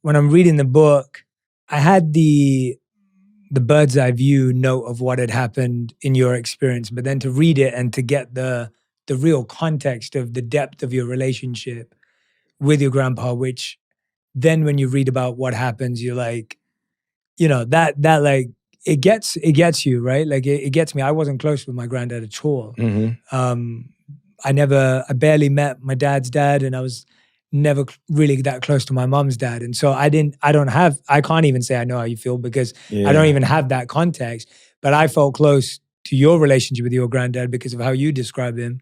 when I'm reading the book, I had the bird's eye view note of what had happened in your experience, but then to read it and to get the real context of the depth of your relationship with your grandpa, which then when you read about what happens, you're like, that like it gets you, right? Like it gets me. I wasn't close with my granddad at all. I barely met my dad's dad, and I was never really that close to my mom's dad. And so I can't even say I know how you feel because I don't even have that context, but I felt close to your relationship with your granddad because of how you describe him.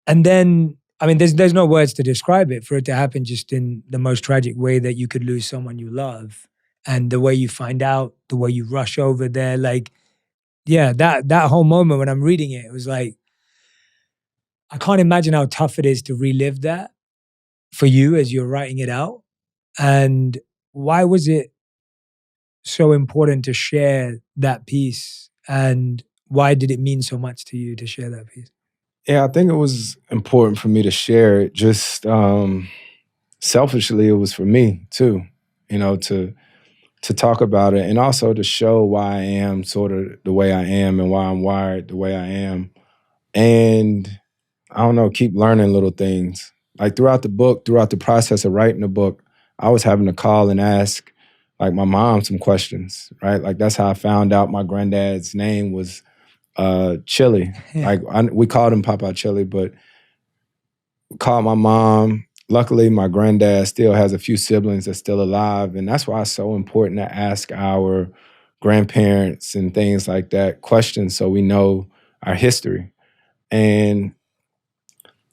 And then, I mean, there's no words to describe it, for it to happen just in the most tragic way that you could lose someone you love. And the way you find out, the way you rush over there, like, yeah, that whole moment when I'm reading it, it was like, I can't imagine how tough it is to relive that for you as you're writing it out. And why was it so important to share that piece? And why did it mean so much to you to share that piece? Yeah, I think it was important for me to share it. Just selfishly, it was for me too, to talk about it and also to show why I am sort of the way I am and why I'm wired the way I am. And I don't know, keep learning little things. Like throughout the book, throughout the process of writing the book, I was having to call and ask like my mom some questions, right? Like that's how I found out my granddad's name was Chili. Like we called him Papa Chili, but called my mom. Luckily, my granddad still has a few siblings that's still alive. And that's why it's so important to ask our grandparents and things like that questions so we know our history. And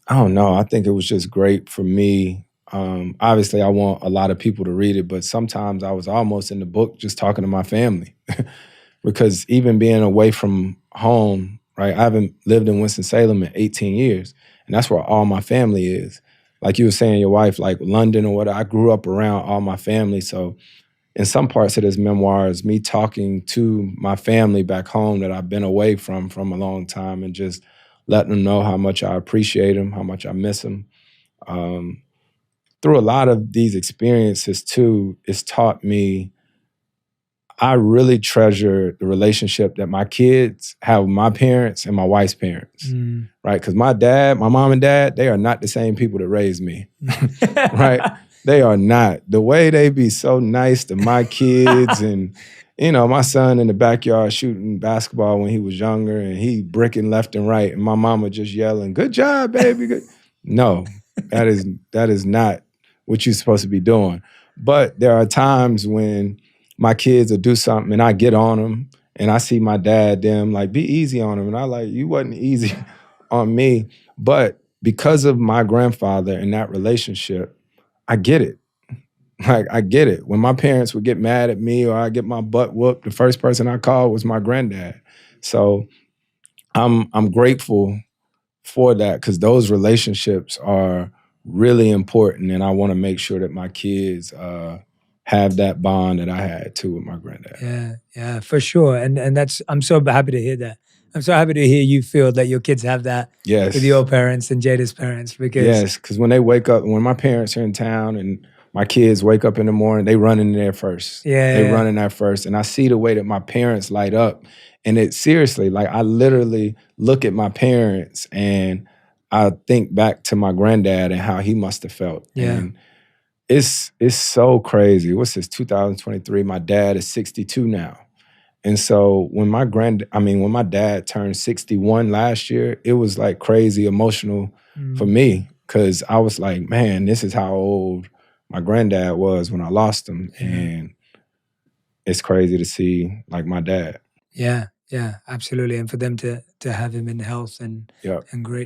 I don't know, I think it was just great for me. Obviously, I want a lot of people to read it, but sometimes I was almost in the book just talking to my family. Because even being away from home, right? I haven't lived in Winston-Salem in 18 years, and that's where all my family is. Like you were saying, your wife, like London or whatever, I grew up around all my family. So in some parts of this memoir is me talking to my family back home that I've been away from a long time and just letting them know how much I appreciate them, how much I miss them. Through a lot of these experiences too, it's taught me I really treasure the relationship that my kids have with my parents and my wife's parents, right? Because my mom and dad, they are not the same people that raised me, right? They are not. The way they be so nice to my kids and, my son in the backyard shooting basketball when he was younger and he bricking left and right and my mama just yelling, "Good job, baby." Good. No, that is not what you're supposed to be doing. But there are times when my kids will do something and I get on them and I see my dad, them like, be easy on them. And I like, you wasn't easy on me. But because of my grandfather and that relationship, I get it. Like, I get it. When my parents would get mad at me or I get my butt whooped, the first person I called was my granddad. So I'm grateful for that because those relationships are really important. And I want to make sure that my kids have that bond that I had too with my granddad. Yeah, for sure. And I'm so happy to hear that. I'm so happy to hear you feel that your kids have that with your parents and Jada's parents. Because when they wake up, when my parents are in town and my kids wake up in the morning, they run in there first. They run in there first. And I see the way that my parents light up. And it seriously, like I literally look at my parents and I think back to my granddad and how he must have felt. Yeah. And it's so crazy. What's this, 2023? My dad is 62 now. And so when my dad turned 61 last year, it was like crazy emotional for me because I was like, man, this is how old my granddad was when I lost him. Yeah. And it's crazy to see like my dad. Yeah, absolutely. And for them to have him in health and greatness.